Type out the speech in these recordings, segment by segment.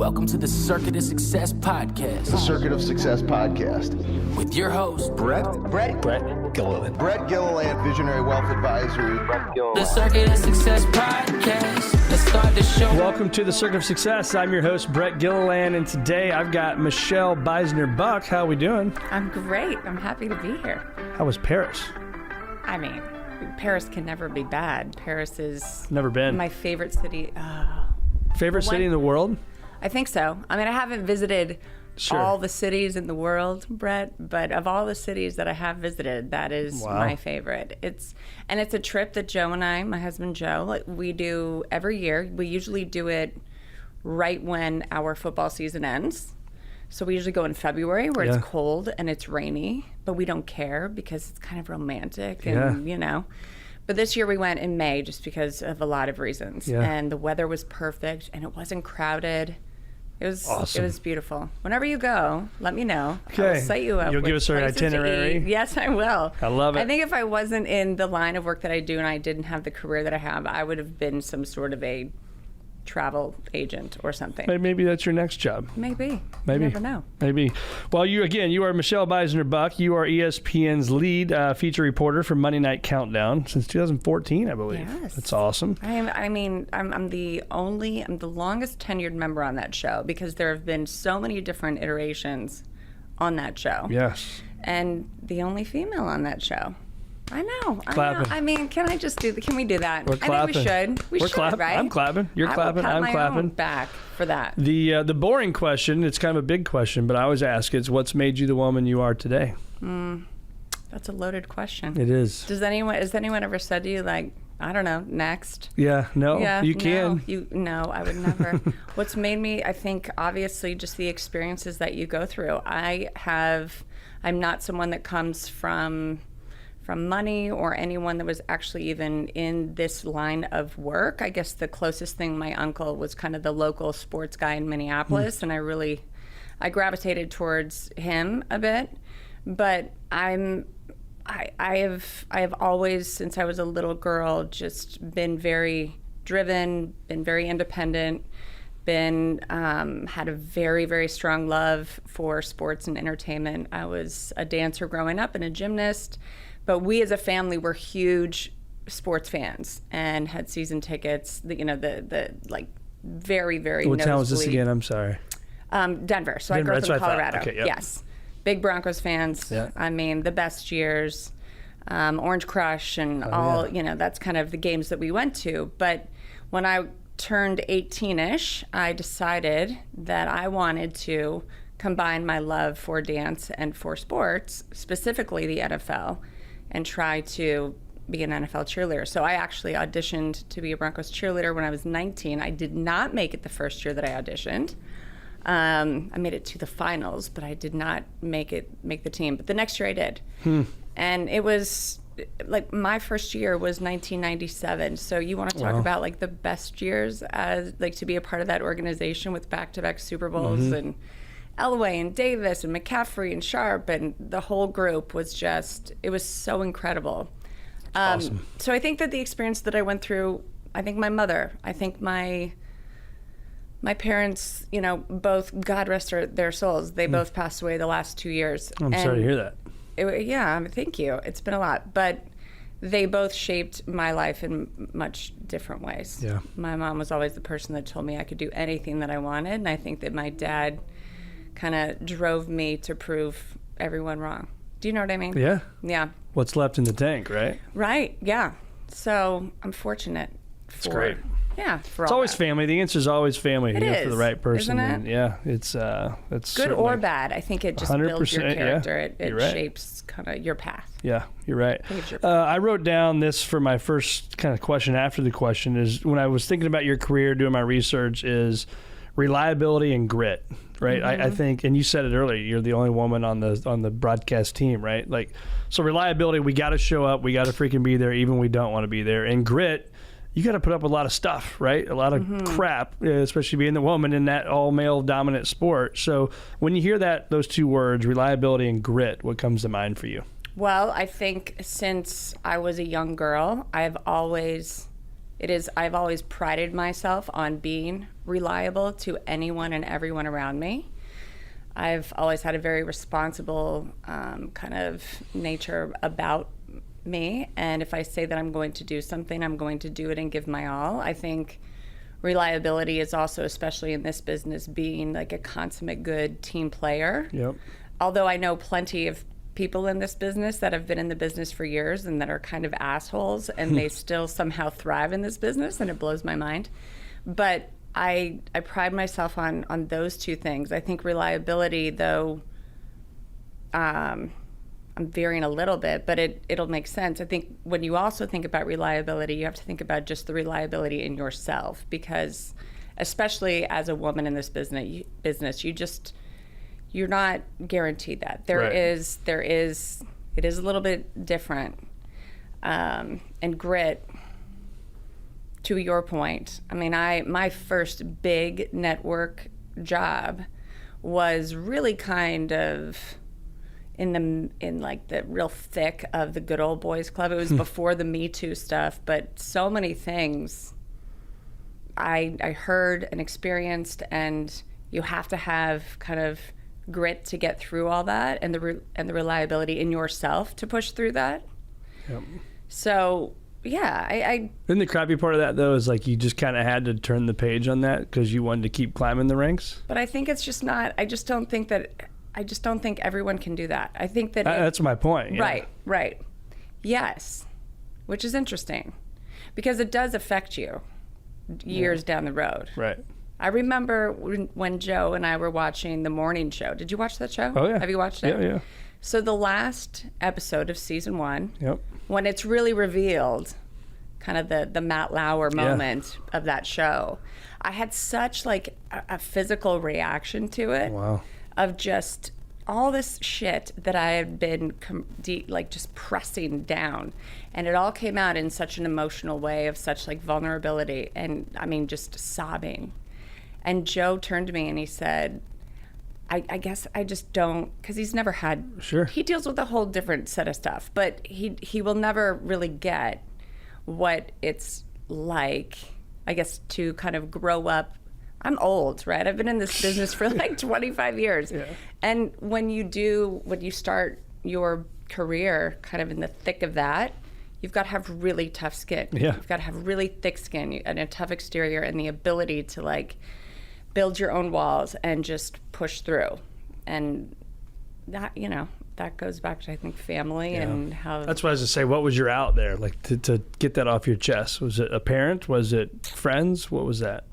Welcome to the Circuit of Success Podcast. The Circuit of Success Podcast. With your host, Brett Gilliland. Brett Gilliland, Visionary Wealth Advisory. The Circuit of Success Podcast. Let's start the show. Welcome to the Circuit of Success. I'm your host, Brett Gilliland, and today I've got Michelle Beisner-Buck. How are we doing? I'm great. I'm happy to be here. How was Paris? I mean, Paris can never be bad. Paris is Never been. my favorite city. Favorite city in the world? I think so. I mean, I haven't visited all the cities in the world, Brett, but of all the cities that I have visited, that is my favorite. It's a trip that Joe and I, my husband Joe, we do every year. We usually do it right when our football season ends. So we usually go in February where it's cold and it's rainy, but we don't care because it's kind of romantic and, you know. But this year we went in May just because of a lot of reasons. Yeah. And the weather was perfect and it wasn't crowded. It was awesome. It was beautiful. Whenever you go, let me know. Okay. I'll set you up. You'll give us our itinerary. Yes, I will. I love it. I think if I wasn't in the line of work that I do and I didn't have the career that I have, I would have been some sort of a travel agent or something. Maybe that's your next job. Maybe. You never know. Maybe. Well, you are Michelle Beisner-Buck. You are ESPN's lead feature reporter for Monday Night Countdown since 2014, I believe. Yes. That's awesome. I'm the longest tenured member on that show because there have been so many different iterations on that show. Yes. And the only female on that show. I know. Clapping. I mean, can we do that? We're clapping. I think we should. Clapping. Right? I'm clapping. You're clapping. I'm clapping. I will pat my own back for that. The boring question, it's kind of a big question, but I always ask, it's what's made you the woman you are today? That's a loaded question. It is. Has anyone ever said to you, like, I don't know, next? Yeah, no, you can. No, I would never. What's made me, I think, obviously, just the experiences that you go through. I'm not someone that comes from money or anyone that was actually even in this line of work. I guess the closest thing, my uncle was kind of the local sports guy in Minneapolis, and I gravitated towards him a bit. But I have always, since I was a little girl, just been very driven, been very independent, had a very, very strong love for sports and entertainment. I was a dancer growing up and a gymnast. But we as a family were huge sports fans and had season tickets, the very, very What town was this again? I'm sorry. Denver. So I grew up in Colorado. Okay, yep. Yes. Big Broncos fans. Yeah. I mean, the best years, Orange Crush and that's kind of the games that we went to. But when I turned 18-ish, I decided that I wanted to combine my love for dance and for sports, specifically the NFL, and try to be an NFL cheerleader. So I actually auditioned to be a Broncos cheerleader when I was 19. I did not make it the first year that I auditioned. I made it to the finals, but I did not make the team. But the next year I did. And it was like my first year was 1997. So you want to talk about like the best years as like to be a part of that organization with back-to-back Super Bowls and Elway and Davis and McCaffrey and Sharp and the whole group was it was so incredible. Awesome. So I think that the experience that I went through, I think my mother, I think my parents, both, God rest their souls, they both passed away the last 2 years. I'm sorry to hear that. Thank you. It's been a lot. But they both shaped my life in much different ways. Yeah. My mom was always the person that told me I could do anything that I wanted. And I think that my dad kind of drove me to prove everyone wrong. Do you know what I mean? Yeah. Yeah. What's left in the tank, right? Right, yeah. So I'm fortunate. It's great. Yeah, it's always family. The answer is always family. It is, for the right person. Isn't it? Yeah, it's good or bad. I think it just builds your character. Yeah, it shapes kind of your path. Yeah, you're right. I wrote down this for my first kind of question after the question is when I was thinking about your career, doing my research, is reliability and grit. Right, I think, and you said it earlier. You're the only woman on the broadcast team, right? Like, so reliability, we got to show up, we got to freaking be there, even when we don't want to be there. And grit, you got to put up with a lot of stuff, right? A lot of crap, especially being the woman in that all-male dominant sport. So when you hear those two words, reliability and grit, what comes to mind for you? Well, I think since I was a young girl, I've always prided myself on being reliable to anyone and everyone around me. I've always had a very responsible kind of nature about me, and if I say that I'm going to do something, I'm going to do it and give my all. I think reliability is also, especially in this business, being like a consummate good team player. Yep. Although I know plenty of people in this business that have been in the business for years and that are kind of assholes, and they still somehow thrive in this business, and it blows my mind. But I pride myself on those two things. I think reliability, though, I'm veering a little bit, but it'll make sense. I think when you also think about reliability, you have to think about just the reliability in yourself, because especially as a woman in this business, you're not guaranteed that. It is a little bit different. And grit, to your point, I mean, my first big network job was really kind of in like the real thick of the good old boys club. It was before the Me Too stuff, but so many things I heard and experienced, and you have to have kind of grit to get through all that, and the reliability in yourself to push through that. Yep. So yeah, I Then the crappy part of that, though, is like you just kind of had to turn the page on that because you wanted to keep climbing the ranks. But I think it's just not. I just don't think everyone can do that. I think that that's my point. Yeah. Right. Yes, which is interesting because it does affect you years down the road. Right. I remember when Joe and I were watching the morning show. Did you watch that show? Oh, yeah. Have you watched it? Yeah. So the last episode of season 1, Yep. when it's really revealed, kind of the Matt Lauer moment of that show, I had such like a physical reaction to it. Wow. Of just all this shit that I had been like just pressing down, and it all came out in such an emotional way of such like vulnerability, and I mean just sobbing. And Joe turned to me and he said, I guess I just don't, because he's never had, Sure. He deals with a whole different set of stuff, but he will never really get what it's like, I guess, to kind of grow up. I'm old, right? I've been in this business for like 25 years. Yeah. And when you start your career kind of in the thick of that, you've got to have really tough skin. Yeah. You've got to have really thick skin and a tough exterior and the ability to like build your own walls and just push through. And that, that goes back to, I think, family and how... That's what I was going to say. What was your out there? Like to get that off your chest? Was it a parent? Was it friends? What was that?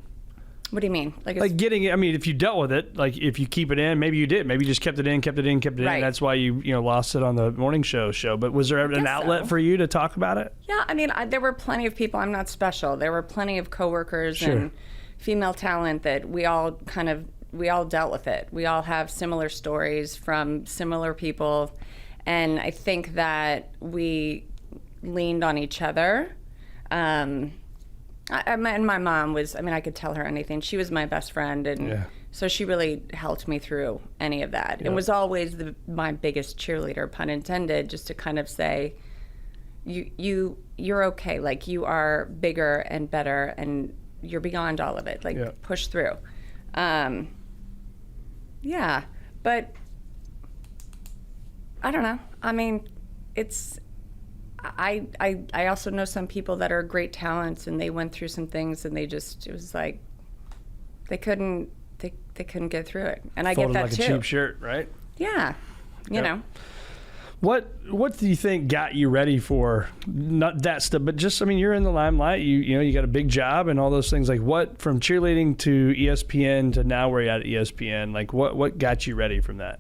What do you mean? Like getting it, I mean, if you dealt with it, like if you keep it in, maybe you did. Maybe you just kept it in. Right. That's why you lost it on the morning show. But was there an outlet for you to talk about it? Yeah, I mean, there were plenty of people. I'm not special. There were plenty of coworkers and female talent that we all dealt with it. We all have similar stories from similar people. And I think that we leaned on each other. And my mom was, I mean, I could tell her anything. She was my best friend, and so she really helped me through any of that. It was always my biggest cheerleader, pun intended, just to kind of say, you're okay. Like, you are bigger and better, and you're beyond all of it. Like, push through. Yeah, but I don't know. I mean, I also know some people that are great talents, and they went through some things, and it was like they couldn't get through it, and I get that like too. A cheap shirt, right? Yeah, you know. What do you think got you ready for not that stuff, but just, I mean, you're in the limelight. You got a big job and all those things. Like, what, from cheerleading to ESPN to now where you're at ESPN, like what got you ready from that?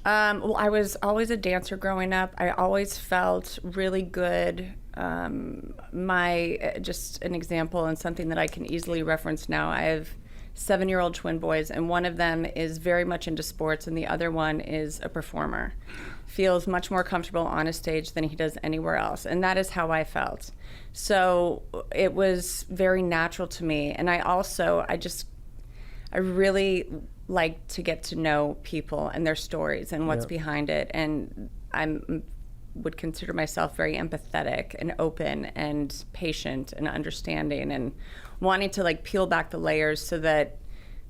Well, I was always a dancer growing up. I always felt really good. Just an example and something that I can easily reference now. I have 7-year-old twin boys, and one of them is very much into sports, and the other one is a performer. Feels much more comfortable on a stage than he does anywhere else, and that is how I felt. So it was very natural to me, and I really like to get to know people and their stories and what's behind it. And I'm would consider myself very empathetic and open and patient and understanding and wanting to like peel back the layers so that,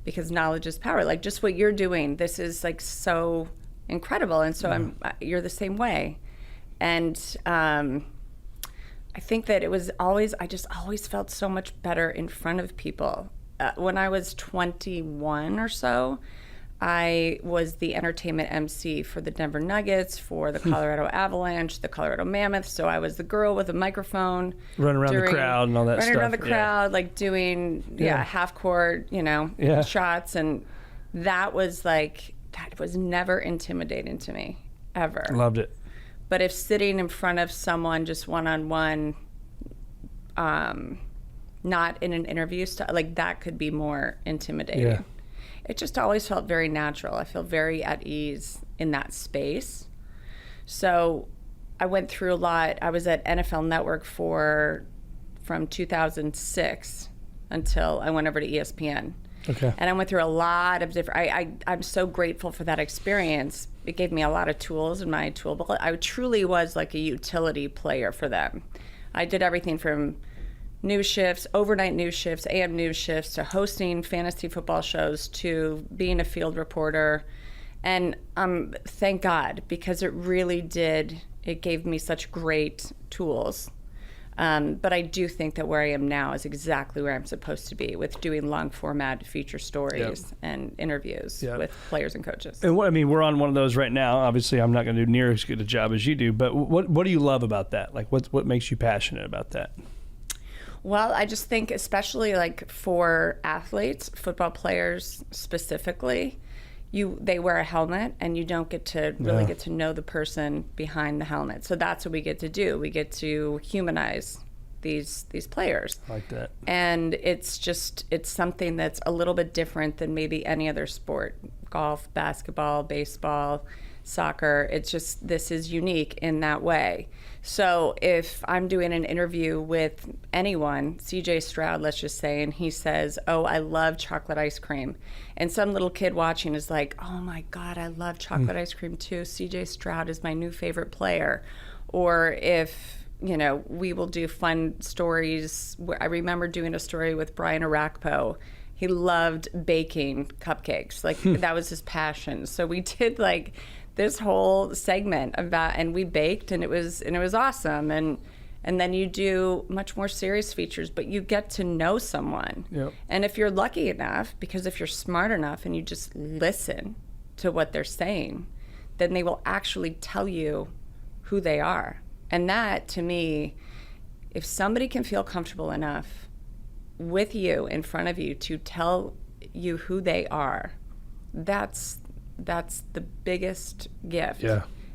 because knowledge is power, like just what you're doing, this is like so incredible. And so you're the same way. And I think that I just always felt so much better in front of people. When I was 21 or so, I was the entertainment MC for the Denver Nuggets, for the Colorado Avalanche, the Colorado Mammoths. So I was the girl with a microphone. Running around the crowd and all that stuff. Running around the crowd, like doing, half court, shots. And that was never intimidating to me, ever. Loved it. But if sitting in front of someone just one-on-one, not in an interview, like that could be more intimidating. Yeah. It just always felt very natural. I feel very at ease in that space. So I went through a lot. I was at NFL Network from 2006 until I went over to ESPN. Okay. And I went through a lot of different, I'm so grateful for that experience. It gave me a lot of tools in my tool belt. I truly was like a utility player for them. I did everything from news shifts, overnight news shifts, AM news shifts, to hosting fantasy football shows, to being a field reporter. And thank God, because it really did, it gave me such great tools. But I do think that where I am now is exactly where I'm supposed to be, with doing long format feature stories and interviews with players and coaches. And we're on one of those right now. Obviously, I'm not going to do near as good a job as you do, but what do you love about that? Like, what makes you passionate about that? Well, I just think, especially like for athletes, football players specifically, they wear a helmet and you don't get to really get to know the person behind the helmet. So that's what we get to do. We get to humanize these players. I like that. And it's something that's a little bit different than maybe any other sport. Golf, basketball, baseball, soccer. This is unique in that way. So if I'm doing an interview with anyone, CJ Stroud, let's just say, and he says, "Oh, I love chocolate ice cream," and some little kid watching is like, "Oh my God, I love chocolate ice cream too. CJ Stroud is my new favorite player." Or if, we will do fun stories. I remember doing a story with Brian Arakpo. He loved baking cupcakes. Like that was his passion. So we did like this whole segment about, and we baked, and it was awesome. And then you do much more serious features, but you get to know someone. Yep. And if you're lucky enough, because if you're smart enough and you just listen to what they're saying, then they will actually tell you who they are. And that, to me, if somebody can feel comfortable enough with you in front of you to tell you who they are, that's the biggest gift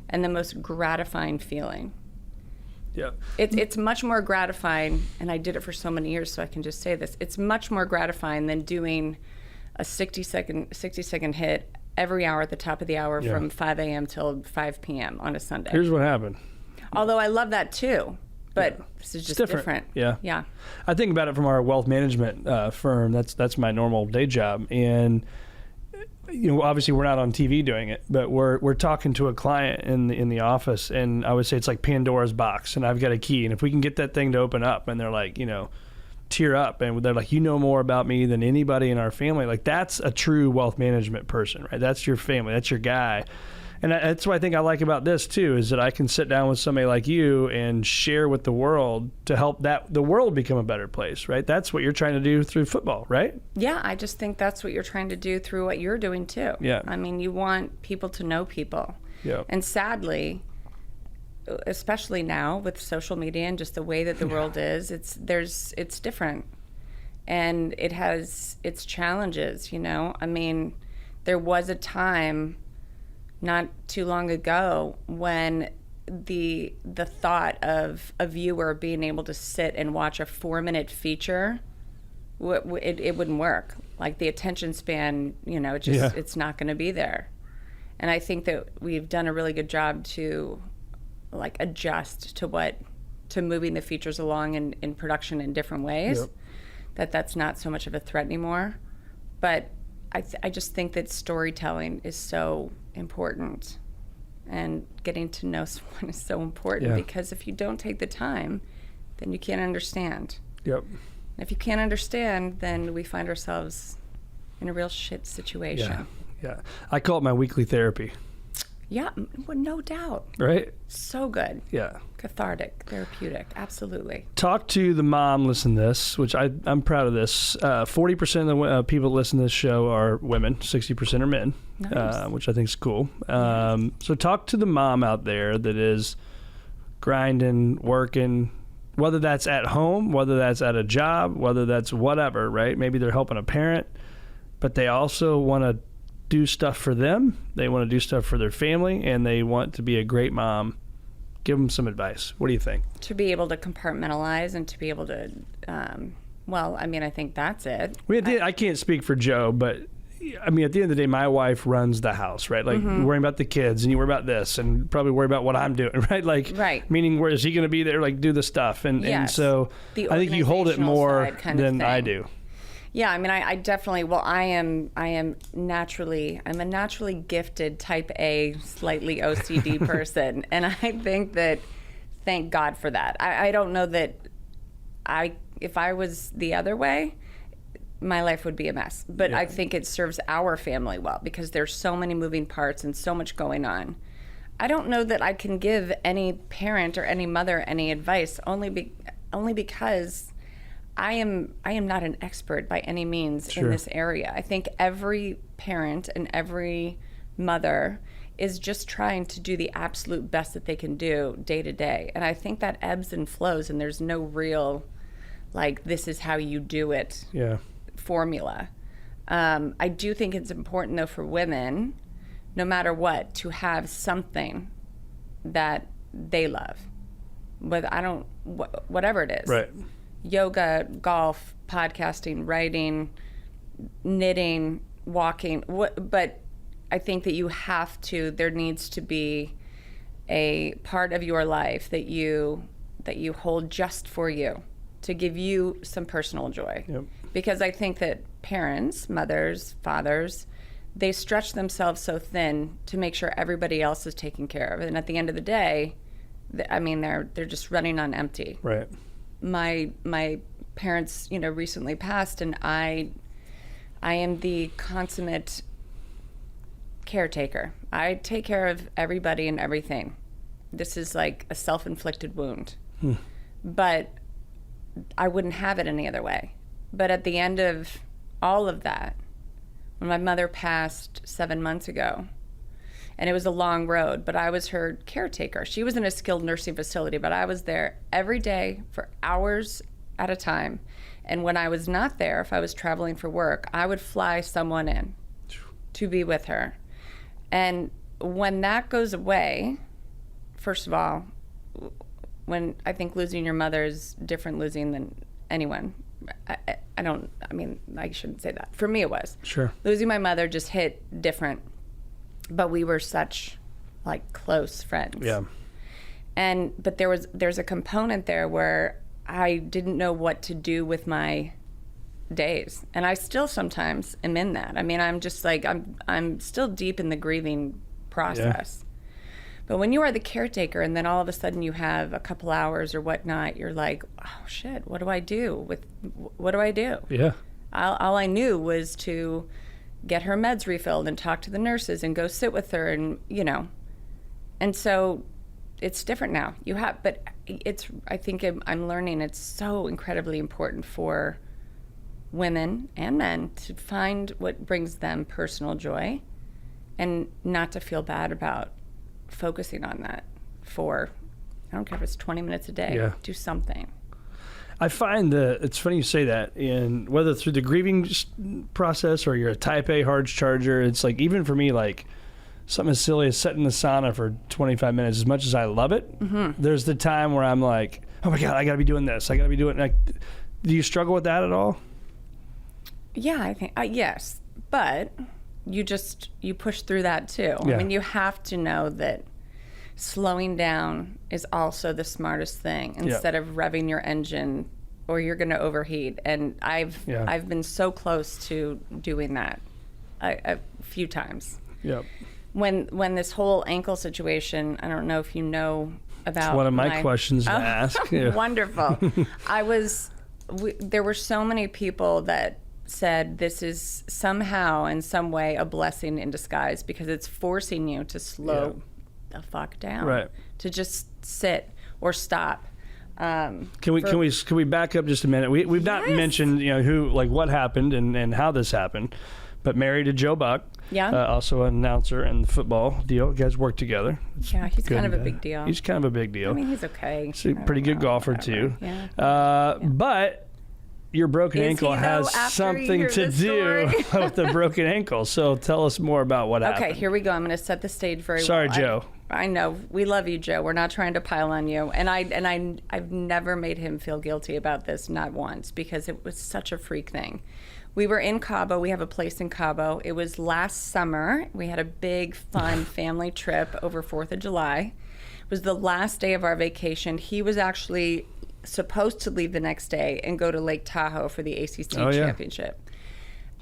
and the most gratifying feeling. Yeah. It's much more gratifying, and I did it for so many years, so I can just say this. It's much more gratifying than doing a 60-second hit every hour at the top of the hour from 5 a.m. till 5 p.m. on a Sunday. Here's what happened. Although I love that too, but this is just different. Yeah. I think about it from our wealth management firm. That's my normal day job, and obviously we're not on TV doing it, but we're talking to a client in the office, and I would say it's like Pandora's box, and I've got a key, and if we can get that thing to open up, and they're like, tear up, and they're like, more about me than anybody in our family. Like, that's a true wealth management person, right? That's your family. That's your guy. And that's what I think I like about this too, is that I can sit down with somebody like you and share with the world to help the world become a better place, right? That's what you're trying to do through football, right? Yeah, I just think that's what you're trying to do through what you're doing too. Yeah. I mean, you want people to know people. Yeah. And sadly, especially now with social media and just the way that the world is, it's different. And it has its challenges, I mean, there was a time not too long ago when the thought of a viewer being able to sit and watch a 4-minute feature, it wouldn't work. Like, the attention span, it's not going to be there. And I think that we've done a really good job to like adjust to moving the features along in production in different ways. Yep. That's not so much of a threat anymore. But I just think that storytelling is so important. And getting to know someone is so important because if you don't take the time, then you can't understand. Yep. If you can't understand, then we find ourselves in a real shit situation. Yeah. I call it my weekly therapy. Yeah, well, no doubt. Right? So good. Yeah. Cathartic, therapeutic, absolutely. Talk to the mom, listen to this, which I'm proud of this. 40% of the people that listen to this show are women, 60% are men, nice. Which I think is cool. So talk to the mom out there that is grinding, working, whether that's at home, whether that's at a job, whether that's whatever, right? Maybe they're helping a parent, but they also want to do stuff for them. They want to do stuff for their family, and they want to be a great mom. Give them some advice. What do you think? To be able to compartmentalize and to be able to, I think that's it. I can't speak for Joe, but I mean, at the end of the day, my wife runs the house, right? Like, you're worrying about the kids, and you worry about this, and probably worry about what I'm doing, right? Like, meaning where is he going to be there? Like, do the stuff, and so I think you hold it more than I do. Yeah, I mean, I definitely. Well, I'm a naturally gifted Type A, slightly OCD person, and I think that, thank God for that. I don't know that if I was the other way, my life would be a mess. But I think it serves our family well because there's so many moving parts and so much going on. I don't know that I can give any parent or any mother any advice, only because I am not an expert by any means in this area. I think every parent and every mother is just trying to do the absolute best that they can do day to day. And I think that ebbs and flows, and there's no real, like, this is how you do it formula. I do think it's important, though, for women, no matter what, to have something that they love. Whatever it is. Right. Yoga, golf, podcasting, writing, knitting, walking. But I think that there needs to be a part of your life that you hold just for you, to give you some personal joy. Yep. Because I think that parents, mothers, fathers, they stretch themselves so thin to make sure everybody else is taken care of. And at the end of the day, they're just running on empty. Right. My parents, recently passed, and I am the consummate caretaker. I take care of everybody and everything. This is like a self-inflicted wound. But I wouldn't have it any other way. But at the end of all of that, when my mother passed 7 months ago, and it was a long road, but I was her caretaker. She was in a skilled nursing facility, but I was there every day for hours at a time. And when I was not there, if I was traveling for work, I would fly someone in to be with her. And when that goes away, first of all, when I think losing your mother is different losing than anyone. I shouldn't say that. For me, it was. Sure. Losing my mother just hit different. But we were such, like, close friends. Yeah. But there's a component there where I didn't know what to do with my days, and I still sometimes am in that. I mean, I'm just like I'm still deep in the grieving process. Yeah. But when you are the caretaker, and then all of a sudden you have a couple hours or whatnot, you're like, oh shit, what do I do? Yeah. All I knew was to get her meds refilled and talk to the nurses and go sit with her, and and so it's different now. I think I'm learning it's so incredibly important for women and men to find what brings them personal joy and not to feel bad about focusing on that for, I don't care if it's 20 minutes a day. Yeah. Do something. I find that it's funny you say that, and whether through the grieving process or you're a Type A hard charger, it's like, even for me, like something as silly as sitting in the sauna for 25 minutes, as much as I love it, there's the time where I'm like, oh my God, I gotta be doing this. I gotta be doing it. Do you struggle with that at all? Yeah, I think, yes, but you push through that too. Yeah. I mean, you have to know that slowing down is also the smartest thing instead of revving your engine, or you're going to overheat. And I've been so close to doing that a few times. Yep. when this whole ankle situation, I don't know if you know about. It's one of my questions to ask. Yeah. Wonderful. There were so many people that said this is somehow in some way a blessing in disguise because it's forcing you to slow the fuck down, right? To just sit or stop. Can we back up just a minute? We've not mentioned who, like, what happened and how this happened, but married to Joe Buck, also an announcer in the football deal. You guys work together. He's kind of a big deal. He's kind of a big deal. I mean, he's okay. He's a pretty good golfer too. But your broken ankle has something to do with the broken ankle. So tell us more about what happened. Okay, here we go. I'm going to set the stage very well. Sorry, Joe. I know. We love you, Joe. We're not trying to pile on you. And I've never made him feel guilty about this, not once, because it was such a freak thing. We were in Cabo. We have a place in Cabo. It was last summer. We had a big, fun family trip over 4th of July. It was the last day of our vacation. He was actually supposed to leave the next day and go to Lake Tahoe for the ACC championship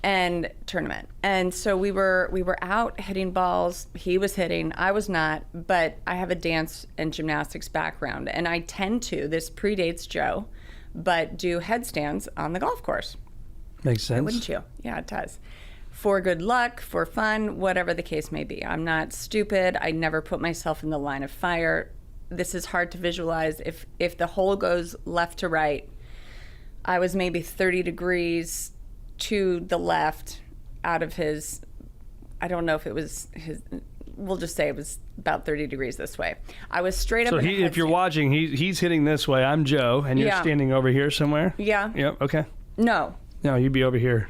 and tournament. And so we were out hitting balls. He was hitting. I was not, but I have a dance and gymnastics background, and I tend to, this predates Joe, but do headstands on the golf course. Makes sense. Wouldn't you? Yeah, it does. For good luck, for fun, whatever the case may be. I'm not stupid. I never put myself in the line of fire. This is hard to visualize. If the hole goes left to right, I was maybe 30 degrees to the left out of his, I don't know if it was his, we'll just say it was about 30 degrees this way. I was straight up. So if you're watching, he's hitting this way. I'm Joe, and you're standing over here somewhere? Yeah. Yep, okay. No, you'd be over here.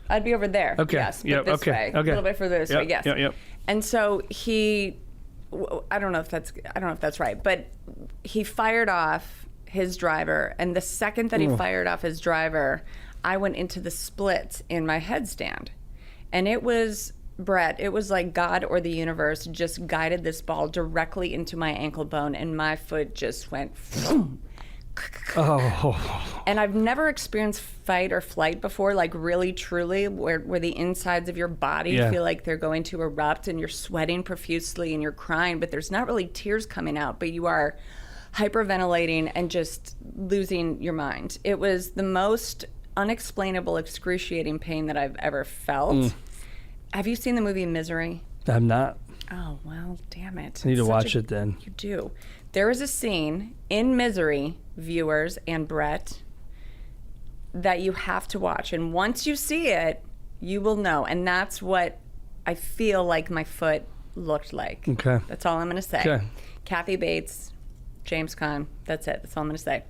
I'd be over there. Okay. Yes, but this way. A little bit further this way, yes. Yep. And so I don't know if that's right, but he fired off his driver, and the second that he fired off his driver, I went into the splits in my headstand. And it was, Brett, it was like God or the universe just guided this ball directly into my ankle bone, and my foot just went And I've never experienced fight or flight before, like really truly, where the insides of your body feel like they're going to erupt and you're sweating profusely and you're crying, but there's not really tears coming out, but you are hyperventilating and just losing your mind. It was the most unexplainable, excruciating pain that I've ever felt. Have you seen the movie Misery? I'm not. Oh, well, damn it. I need to watch it then. You do. There is a scene in Misery, viewers and Brett, that you have to watch. And once you see it, you will know. And that's what I feel like my foot looked like. Okay. That's all I'm going to say. Okay. Kathy Bates, James Caan. That's it. That's all I'm going to say.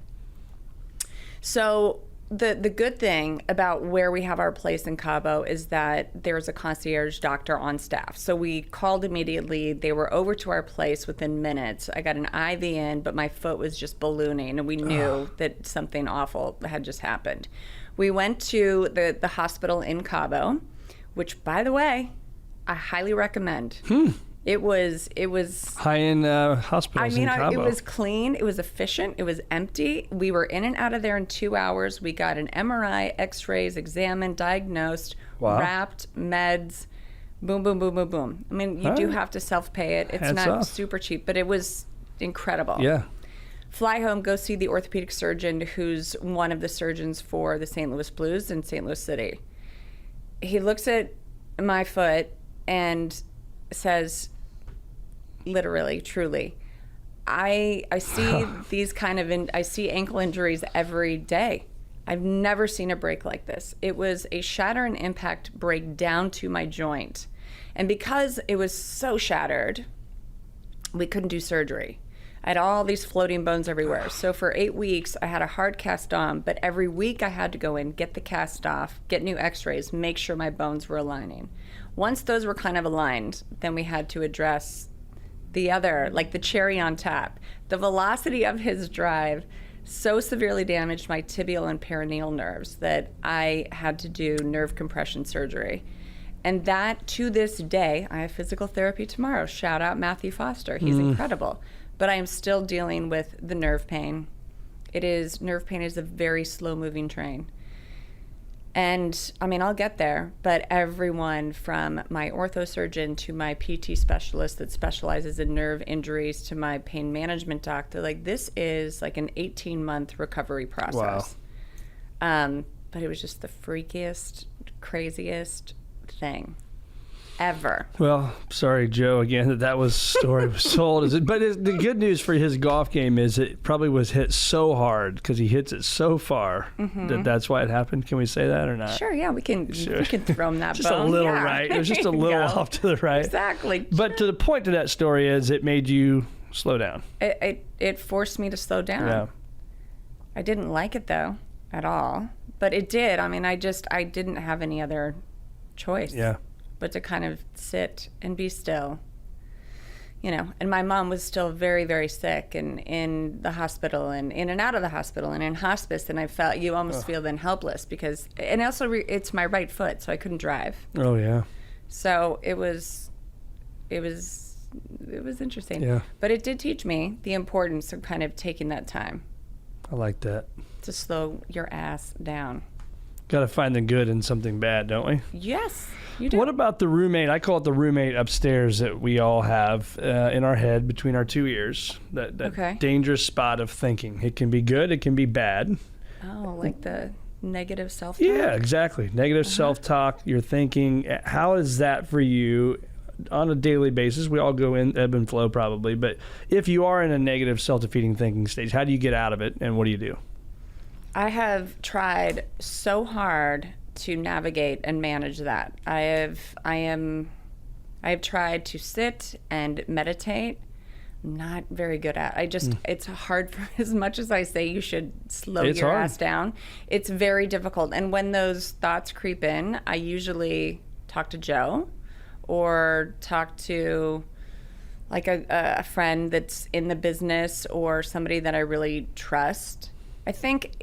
So the good thing about where we have our place in Cabo is that there's a concierge doctor on staff. So we called immediately. They were over to our place within minutes. I got an IV in, but my foot was just ballooning, and we knew that something awful had just happened. We went to the hospital in Cabo, which, by the way, I highly recommend. It was high-end hospitals in Cabo. It was clean. It was efficient. It was empty. We were in and out of there in 2 hours. We got an MRI, X-rays, examined, diagnosed, wrapped, meds, boom, boom, boom, boom, boom. I mean, you do have to self-pay it. It's not super cheap, but it was incredible. Yeah. Fly home, go see the orthopedic surgeon who's one of the surgeons for the St. Louis Blues in St. Louis City. He looks at my foot and says, literally, truly, I see these kind of I see ankle injuries every day. I've never seen a break like this. It was a shatter and impact break down to my joint. And because it was so shattered, we couldn't do surgery. I had all these floating bones everywhere. So for 8 weeks, I had a hard cast on, but every week I had to go in, get the cast off, get new x-rays, make sure my bones were aligning. Once those were kind of aligned, then we had to address the other, like the cherry on top. The velocity of his drive so severely damaged my tibial and peroneal nerves that I had to do nerve compression surgery. And that, to this day, I have physical therapy tomorrow. Shout out Matthew Foster. He's incredible. But I am still dealing with the nerve pain. Nerve pain is a very slow-moving train. And I mean, I'll get there, but everyone from my orthosurgeon to my PT specialist that specializes in nerve injuries to my pain management doc, they're like, this is like an 18-month recovery process. Wow. But it was just the freakiest, craziest thing ever. Well, sorry, Joe, again, that story was told. But the good news for his golf game is it probably was hit so hard because he hits it so far that's why it happened. Can we say that or not? Sure, yeah, we can throw him that just bone. A little right. It was just a little off to the right. Exactly. But to the point to that story is it made you slow down. It forced me to slow down. Yeah. I didn't like it, though, at all. But it did. I mean, I didn't have any other choice. Yeah. But to kind of sit and be still, and my mom was still very, very sick and in the hospital and in and out of the hospital and in hospice. And I felt, you almost feel then helpless because, and also it's my right foot, so I couldn't drive. Oh, yeah. So it was interesting. Yeah. But it did teach me the importance of kind of taking that time. I like that. To slow your ass down. Got to find the good in something bad, don't we? Yes, you do. What about the roommate? I call it the roommate upstairs that we all have in our head between our two ears. That dangerous spot of thinking. It can be good. It can be bad. Oh, like the negative self-talk? Yeah, exactly. Negative self-talk. You're thinking. How is that for you on a daily basis? We all go in ebb and flow probably. But if you are in a negative self-defeating thinking stage, how do you get out of it and what do you do? I have tried so hard to navigate and manage that. I have tried to sit and meditate. I'm not very good at. It's hard for, as much as I say you should slow your ass down. It's very difficult. And when those thoughts creep in, I usually talk to Joe or talk to like a friend that's in the business or somebody that I really trust. I think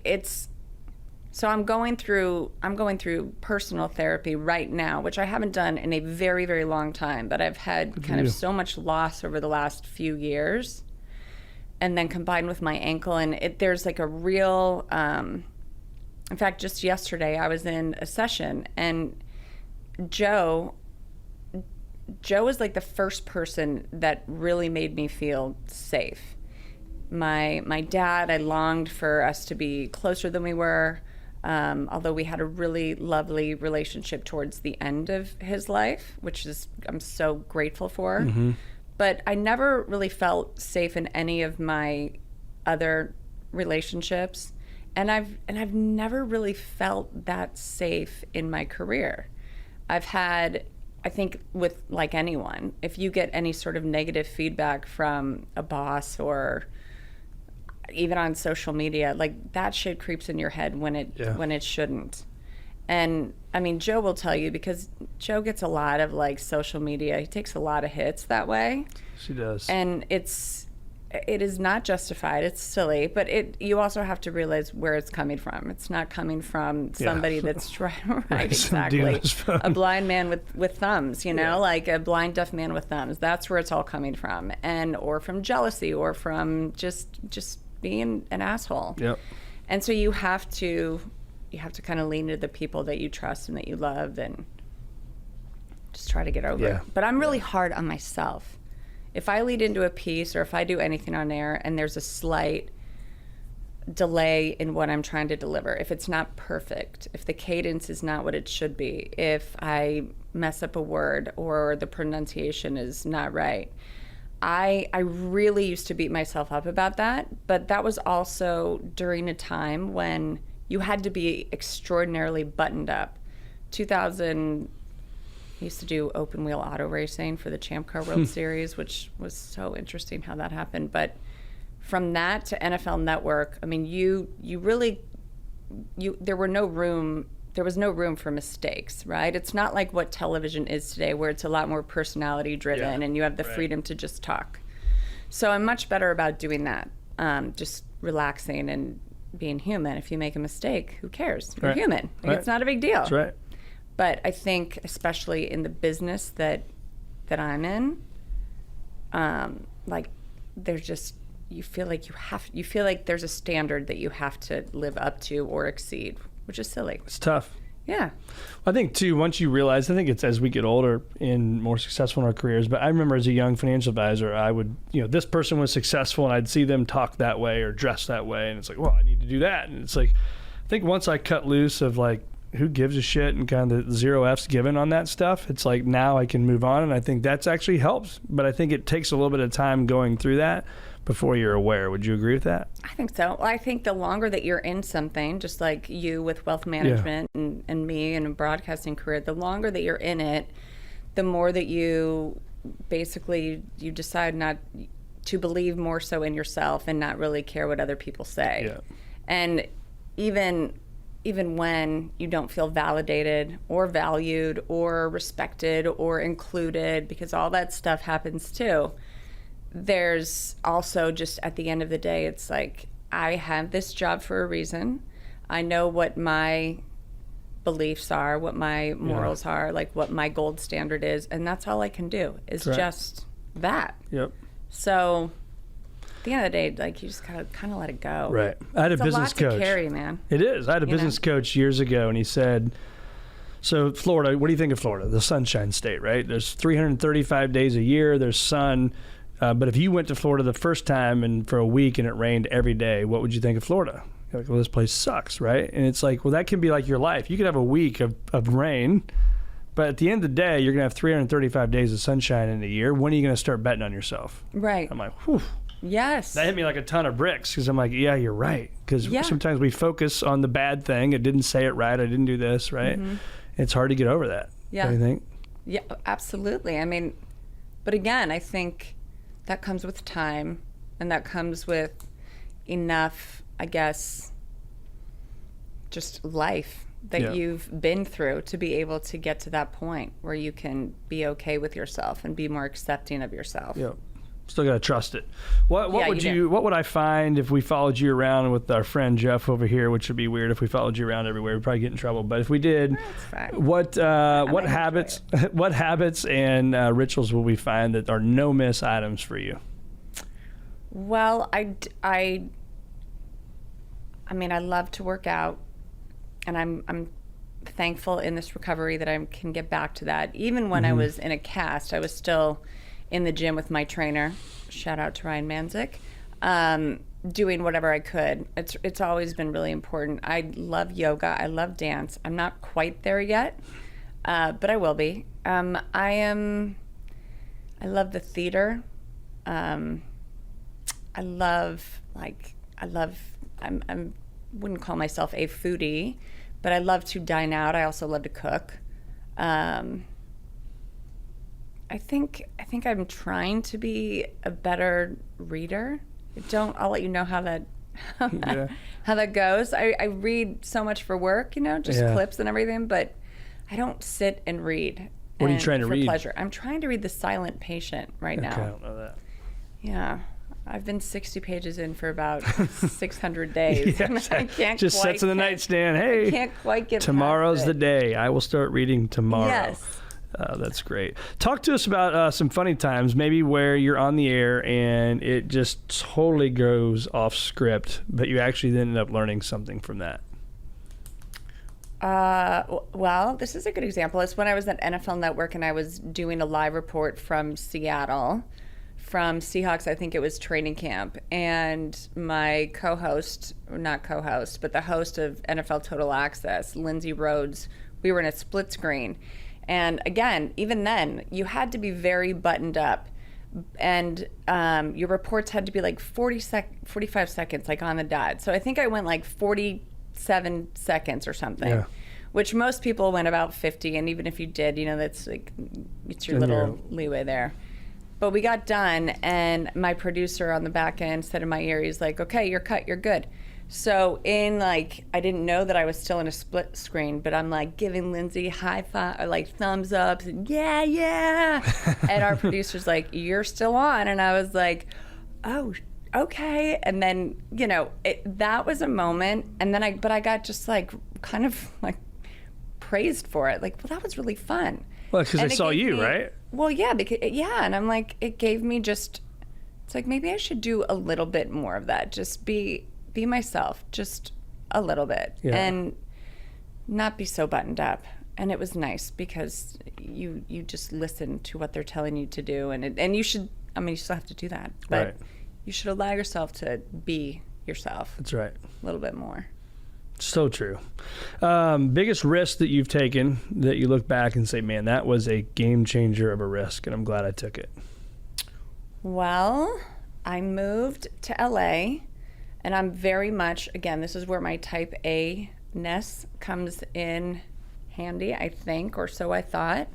so I'm going through personal therapy right now, which I haven't done in a very, very long time, but I've had kind of so much loss over the last few years. And then combined with my ankle, and there's like a real, in fact, just yesterday I was in a session and Joe was like the first person that really made me feel safe. My dad, I longed for us to be closer than we were, although we had a really lovely relationship towards the end of his life, which I'm so grateful for. Mm-hmm. But I never really felt safe in any of my other relationships, and I've never really felt that safe in my career. I've had, I think with like anyone, if you get any sort of negative feedback from a boss or even on social media, like that shit creeps in your head when it shouldn't. And I mean, Joe will tell you because Joe gets a lot of like social media. He takes a lot of hits that way. She does. And it is not justified. It's silly, but you also have to realize where it's coming from. It's not coming from somebody that's trying, right, exactly. A blind man with thumbs, like a blind deaf man with thumbs. That's where it's all coming from. Or from jealousy or from just being an asshole. Yep. And so you have to kind of lean into the people that you trust and that you love and just try to get over it. But I'm really hard on myself. If I lead into a piece or if I do anything on air and there's a slight delay in what I'm trying to deliver, if it's not perfect, if the cadence is not what it should be, if I mess up a word or the pronunciation is not right, I really used to beat myself up about that, but that was also during a time when you had to be extraordinarily buttoned up. 2000, I used to do open wheel auto racing for the Champ Car World Series, which was so interesting how that happened. But from that to NFL Network, I mean, there was no room for mistakes, right? It's not like what television is today, where it's a lot more personality driven and you have the freedom to just talk. So I'm much better about doing that, just relaxing and being human. If you make a mistake, who cares? You're human. Like, it's not a big deal. That's right. But I think, especially in the business that I'm in, like there's just you feel like there's a standard that you have to live up to or exceed, which is silly. It's tough. Yeah. I think too, once you realize, I think it's as we get older and more successful in our careers, but I remember as a young financial advisor, I would, this person was successful and I'd see them talk that way or dress that way. And it's like, well, I need to do that. And it's like, I think once I cut loose of like, who gives a shit and kind of the 0 F's given on that stuff, it's like now I can move on. And I think that's actually helps. But I think it takes a little bit of time going through that before you're aware. Would you agree with that? I think so. I think the longer that you're in something, just like you with wealth management and me in a broadcasting career, the longer that you're in it, the more that you basically, you decide not to believe more so in yourself and not really care what other people say. Yeah. And even when you don't feel validated or valued or respected or included, because all that stuff happens too, there's also just at the end of the day, it's like, I have this job for a reason. I know what my beliefs are, what my morals are, like what my gold standard is, and that's all I can do is just that. Yep. So at the end of the day, like, you just gotta kind of let it go. Right. I had a business coach. It's a lot to carry, man. It is. I had a business coach years ago, and he said, so Florida, what do you think of Florida? The Sunshine State, right? There's 335 days a year. There's sun. But if you went to Florida the first time and for a week and it rained every day, what would you think of Florida? You're like, well, this place sucks, right? And it's like, well, that can be like your life. You could have a week of rain, but at the end of the day, you're going to have 335 days of sunshine in a year. When are you going to start betting on yourself? Right. I'm like, whew. Yes. That hit me like a ton of bricks because I'm like, yeah, you're right. Because sometimes we focus on the bad thing. It didn't say it right. I didn't do this, right? Mm-hmm. It's hard to get over that. Yeah. Don't you think? Yeah, absolutely. I mean, but again, I think that comes with time, and that comes with enough, I guess, just life that you've been through to be able to get to that point where you can be okay with yourself and be more accepting of yourself. Yeah. Still got to trust it. What would I find if we followed you around with our friend Jeff over here, which would be weird if we followed you around everywhere. We'd probably get in trouble. But if we did, what habits and rituals will we find that are no miss items for you? Well, I mean, I love to work out, and I'm thankful in this recovery that I can get back to that. Even when I was in a cast, I was still in the gym with my trainer, shout out to Ryan Manzik, doing whatever I could. It's always been really important. I love yoga. I love dance. I'm not quite there yet, but I will be. I love the theater. I wouldn't call myself a foodie, but I love to dine out. I also love to cook. I think I'm trying to be a better reader. I'll let you know how that goes. I read so much for work, clips and everything, but I don't sit and read. What are you trying to read? For pleasure. I'm trying to read The Silent Patient right now. Okay, I don't know that. Yeah. I've been 60 pages in for about 600 days. I can't just sits in the nightstand. Hey, I can't quite get tomorrow's the day. I will start reading tomorrow. Yes. That's great. Talk to us about some funny times, maybe where you're on the air and it just totally goes off script, but you actually ended up learning something from that. Well, this is a good example. It's when I was at NFL Network and I was doing a live report from Seattle, from Seahawks, I think it was training camp, and my co-host, not co-host, but the host of NFL Total Access, Lindsay Rhodes, we were in a split screen. And again, even then, you had to be very buttoned up, and your reports had to be like 45 seconds, like on the dot. So I think I went like 47 seconds or something, which most people went about 50. And even if you did, that's like, it's your little leeway there. But we got done, and my producer on the back end said in my ear, he's like, okay, you're cut, you're good. So I didn't know that I was still in a split screen, but I'm like giving Lindsay high five, or like thumbs ups, and yeah. And our producer's like, you're still on. And I was like, oh, okay. And then, that was a moment. And then I got just like kind of like praised for it. Like, well, that was really fun. Well, because they saw you, right? Well, yeah, and I'm like, it gave me it's like, maybe I should do a little bit more of that. Just be myself, just a little bit. Yeah. And not be so buttoned up. And it was nice because you just listen to what they're telling you to do, and you should. I mean, you still have to do that, but Right. you should allow yourself to be yourself. That's right. A little bit more. So true. Biggest risk that you've taken that you look back and say, man, that was a game changer of a risk, and I'm glad I took it. Well, I moved to LA, and I'm very much, again, this is where my type A-ness comes in handy, I think, or so I thought.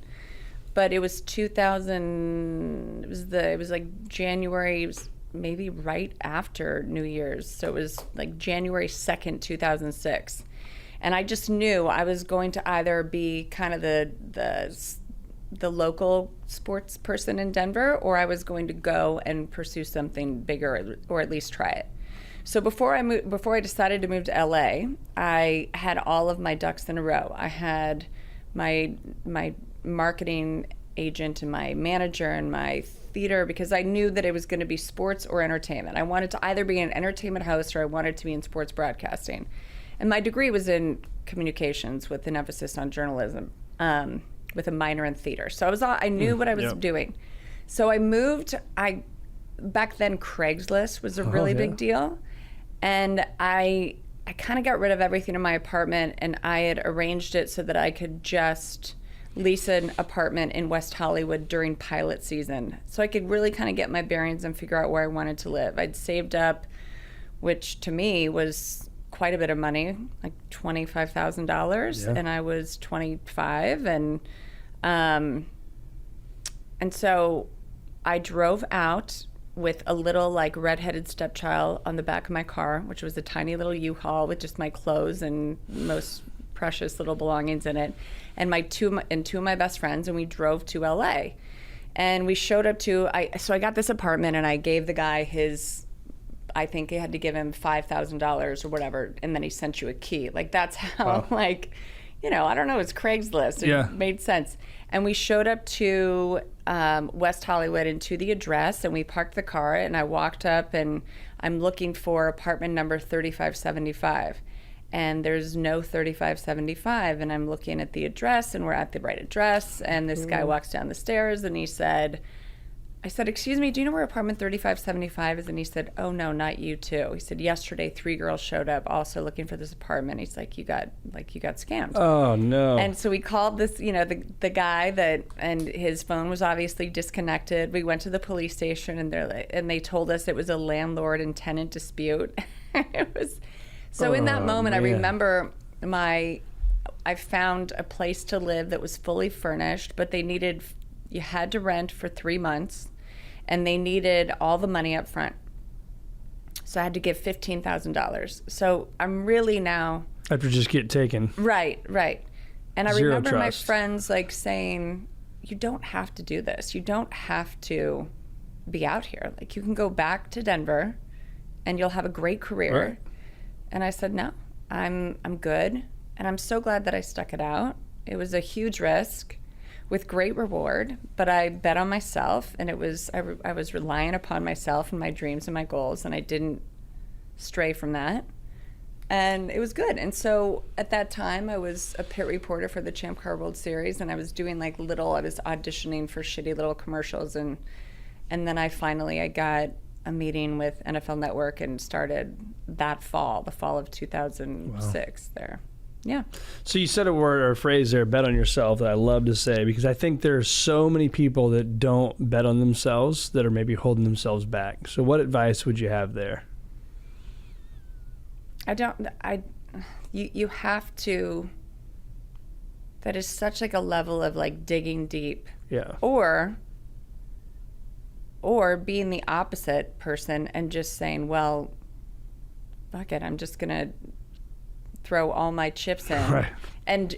But it was 2000, it was like January, it was maybe right after New Year's. So it was like January 2nd, 2006. And I just knew I was going to either be kind of the local sports person in Denver, or I was going to go and pursue something bigger, or at least try it. So before I decided to move to LA, I had all of my ducks in a row. I had my marketing agent and my manager and my theater, because I knew that it was going to be sports or entertainment. I wanted to either be an entertainment host or I wanted to be in sports broadcasting. And my degree was in communications with an emphasis on journalism, with a minor in theater. So I knew what I was doing. So I moved. Back then Craigslist was a really big deal. And I kind of got rid of everything in my apartment, and I had arranged it so that I could just lease an apartment in West Hollywood during pilot season. So I could really kind of get my bearings and figure out where I wanted to live. I'd saved up, which to me was quite a bit of money, like $25,000, and I was 25, and so I drove out with a little like redheaded stepchild on the back of my car, which was a tiny little U-Haul with just my clothes and most precious little belongings in it, and two of my best friends, and we drove to LA. And we showed up so I got this apartment, and I gave the guy I think I had to give him $5,000 or whatever, and then he sent you a key. Like, that's how, like, I don't know, it's Craigslist. It made sense. And we showed up to West Hollywood and to the address, and we parked the car, and I walked up, and I'm looking for apartment number 3575. And there's no 3575, and I'm looking at the address, and we're at the right address, and this guy walks down the stairs, and I said, excuse me, do you know where apartment 3575 is? And he said, oh no, not you too. He said, yesterday 3 girls showed up also looking for this apartment. He's like, you got scammed. Oh no. And so we called this, the guy and his phone was obviously disconnected. We went to the police station, and they told us it was a landlord and tenant dispute. It was, so in that moment, man. I remember I found a place to live that was fully furnished, but you had to rent for 3 months. And they needed all the money up front. So I had to give $15,000. So I'm really now... After just get taken. Right. And I Zero remember trust. my friends like saying, you don't have to do this. You don't have to be out here. Like, you can go back to Denver and you'll have a great career. Right. And I said, no, I'm good. And I'm so glad that I stuck it out. It was a huge risk with great reward, but I bet on myself, and I was relying upon myself and my dreams and my goals, and I didn't stray from that, and it was good. And so at that time, I was a pit reporter for the Champ Car World Series, and I was doing I was auditioning for shitty little commercials, and then I got a meeting with NFL Network and started the fall of 2006 there. Yeah. So you said a word or a phrase there, bet on yourself, that I love to say, because I think there's so many people that don't bet on themselves that are maybe holding themselves back. So what advice would you have there? You have to, that is such like a level of like digging deep. Yeah. Or being the opposite person and just saying, well, fuck it, I'm just going to throw all my chips in, right. and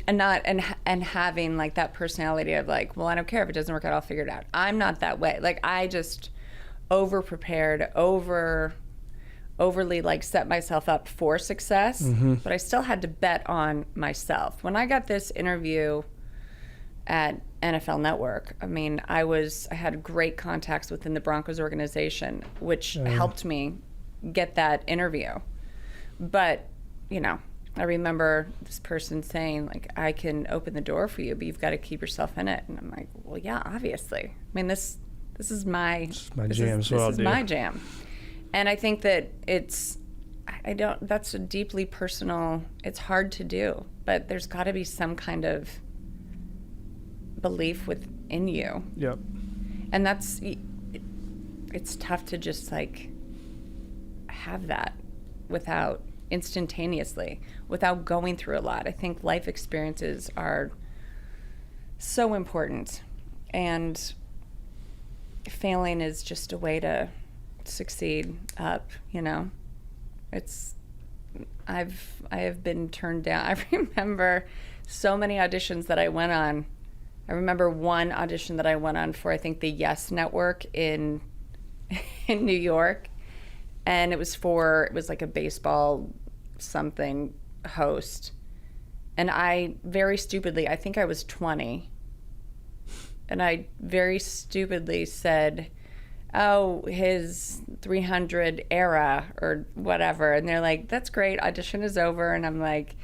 having like that personality of like, well, I don't care if it doesn't work out, I'll figure it out. I'm not that way. Like, I just over-prepared, overly like set myself up for success, but I still had to bet on myself. When I got this interview at NFL Network, I mean, I had great contacts within the Broncos organization, which helped me get that interview. But, I remember this person saying, like, I can open the door for you, but you've got to keep yourself in it. And I'm like, well, yeah, obviously. I mean, this is my jam. This is my jam. And I think that that's a deeply personal, it's hard to do, but there's got to be some kind of belief within you. Yep. And it's tough to just like have that instantaneously without going through a lot. I think life experiences are so important, and failing is just a way to succeed up, you know. I have been turned down. I remember so many auditions that I went on. I remember one audition that I went on for, I think, the Yes Network in New York. And it was like a baseball something host. And I very stupidly, I think I was 20. And I very stupidly said, oh, his 300 era or whatever. And they're like, that's great. Audition is over. And I'm like,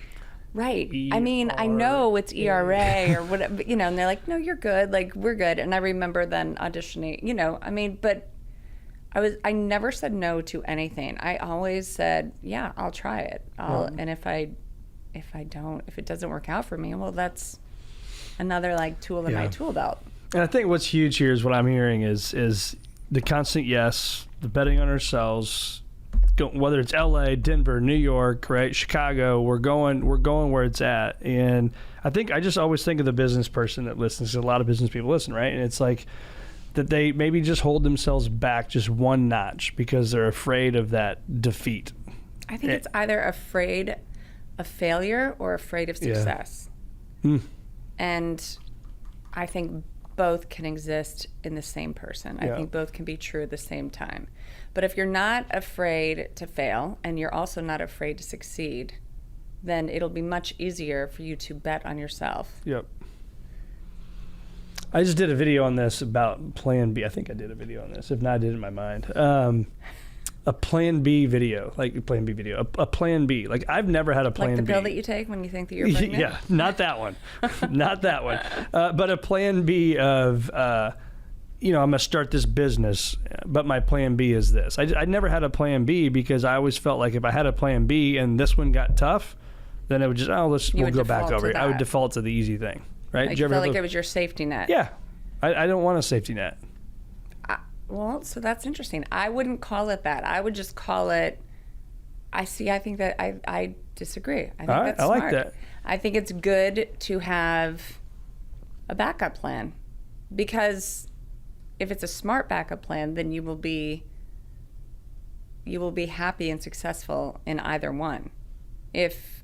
right. I mean, I know it's ERA or whatever, you know, and they're like, no, you're good. Like, we're good. And I remember then auditioning, you know, I mean, but I never said no to anything. I always said, yeah, I'll try it. And if it doesn't work out for me, well, that's another like tool in my tool belt. And I think what's huge here is what I'm hearing is the constant yes, the betting on ourselves, whether it's LA, Denver, New York, right, Chicago, we're going where it's at. And I just always think of the business person that listens. A lot of business people listen, right? And it's like that they maybe just hold themselves back just one notch because they're afraid of that defeat. I think it's either afraid of failure or afraid of success. Yeah. And I think both can exist in the same person. I think both can be true at the same time. But if you're not afraid to fail and you're also not afraid to succeed, then it'll be much easier for you to bet on yourself. Yep. I just did a video on this about Plan B. I think I did a video on this. If not, I did it in my mind. A Plan B video, like a Plan B video, a Plan B. Like I've never had a Plan B. Like the pill that you take when you think that you're pregnant? Yeah, not that one. Not that one. But a Plan B of, I'm going to start this business, but my Plan B is this. I never had a Plan B because I always felt like if I had a Plan B and this one got tough, then it would just, we'll go back over it. I would default to the easy thing. Right? Like you felt like it was your safety net. Yeah. I don't want a safety net. Well, so that's interesting. I wouldn't call it that. I would just call it, I think that I disagree. I think that's smart. I like that. I think it's good to have a backup plan, because if it's a smart backup plan, then you will be happy and successful in either one. If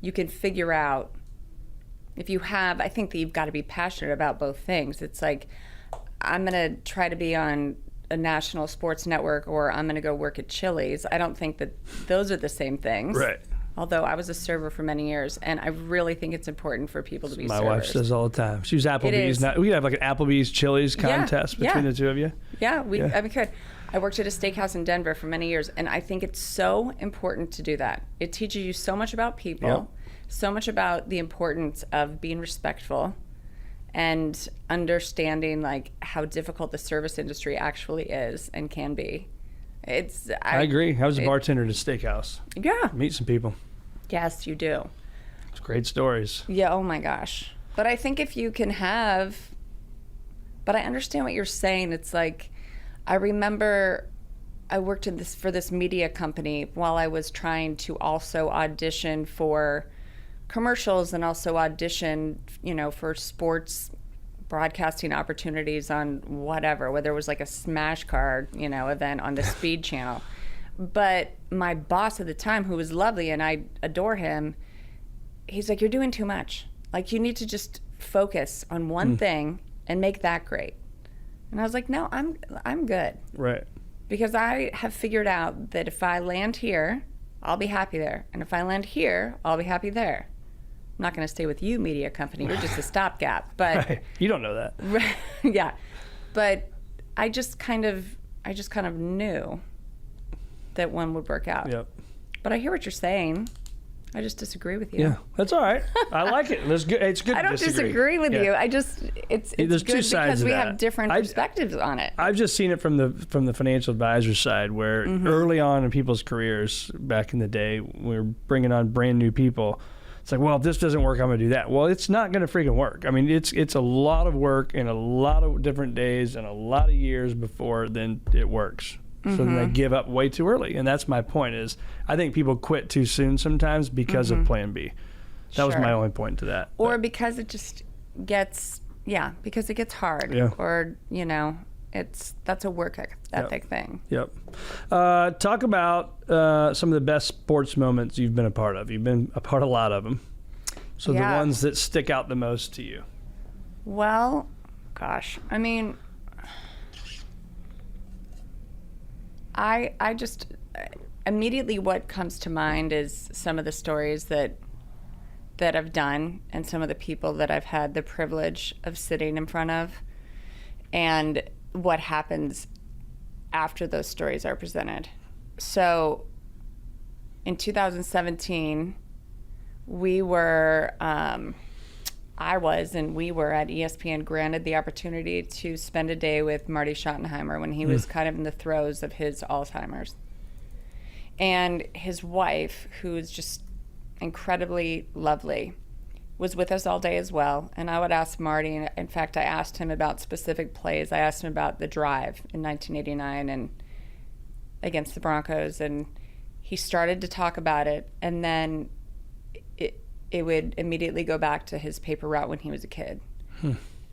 you can figure out, I think that you've got to be passionate about both things. It's like, I'm going to try to be on a national sports network, or I'm going to go work at Chili's. I don't think that those are the same things. Right. Although I was a server for many years, and I really think it's important for people to be servers. My wife says all the time. She was Applebee's. We could have like an Applebee's Chili's contest between the two of you. Yeah, we could. I worked at a steakhouse in Denver for many years, and I think it's so important to do that. It teaches you so much about people, so much about the importance of being respectful and understanding like how difficult the service industry actually is and can be. I agree. I was a bartender at a steakhouse. Yeah. Meet some people. Yes, you do. It's great stories. Yeah, oh my gosh. But I think if you can but I understand what you're saying. It's like, I remember I worked for this media company while I was trying to also audition for commercials and also audition, for sports broadcasting opportunities on whatever, whether it was like a smash car, event on the Speed Channel. But my boss at the time, who was lovely and I adore him, he's like, you're doing too much. Like, you need to just focus on one thing and make that great. And I was like, no, I'm good. Right. Because I have figured out that if I land here, I'll be happy there. And if I land here, I'll be happy there. I'm not going to stay with you, media company. You're just a stopgap. But right. You don't know that. Yeah. But I just kind of knew that one would work out. Yep. But I hear what you're saying. I just disagree with you. Yeah, that's all right. I like it. It's good. It's good. I don't disagree with you. I just it's There's good two sides because we of that. have different perspectives on it. I've just seen it from the financial advisor side, where early on in people's careers back in the day, we were bringing on brand new people. It's like, well, if this doesn't work, I'm going to do that. Well, it's not going to freaking work. I mean, it's a lot of work and a lot of different days and a lot of years before then it works. So then they give up way too early. And that's my point is I think people quit too soon sometimes because of plan B. That was my only point to that. Or because it just gets, because it gets hard. Yeah. Or, that's a work ethic thing. Yep. Talk about some of the best sports moments you've been a part of. You've been a part of a lot of them. So the ones that stick out the most to you. Well, gosh, I mean, I just immediately what comes to mind is some of the stories that I've done and some of the people that I've had the privilege of sitting in front of and what happens after those stories are presented. So in 2017, we were at ESPN granted the opportunity to spend a day with Marty Schottenheimer when he was kind of in the throes of his Alzheimer's. And his wife, who is just incredibly lovely, was with us all day as well. And I would ask Marty, and in fact, I asked him about specific plays. I asked him about the drive in 1989 and against the Broncos, and he started to talk about it, and then it would immediately go back to his paper route when he was a kid.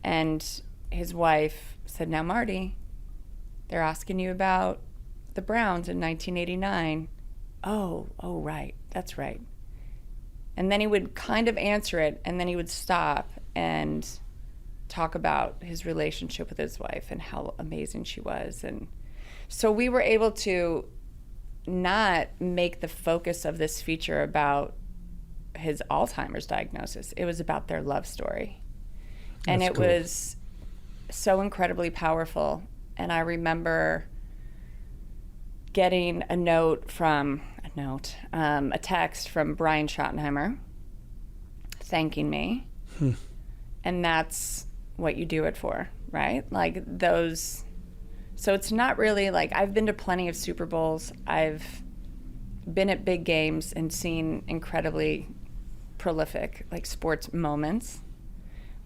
And his wife said, now, Marty, they're asking you about the Browns in 1989. Oh, right, that's right. And then he would kind of answer it, and then he would stop and talk about his relationship with his wife and how amazing she was. And so we were able to not make the focus of this feature about his Alzheimer's diagnosis. It was about their love story. And it was so incredibly powerful. And I remember getting a text from Brian Schottenheimer thanking me. And that's what you do it for, right? Like those. So it's not really like, I've been to plenty of Super Bowls. I've been at big games and seen incredibly prolific like sports moments,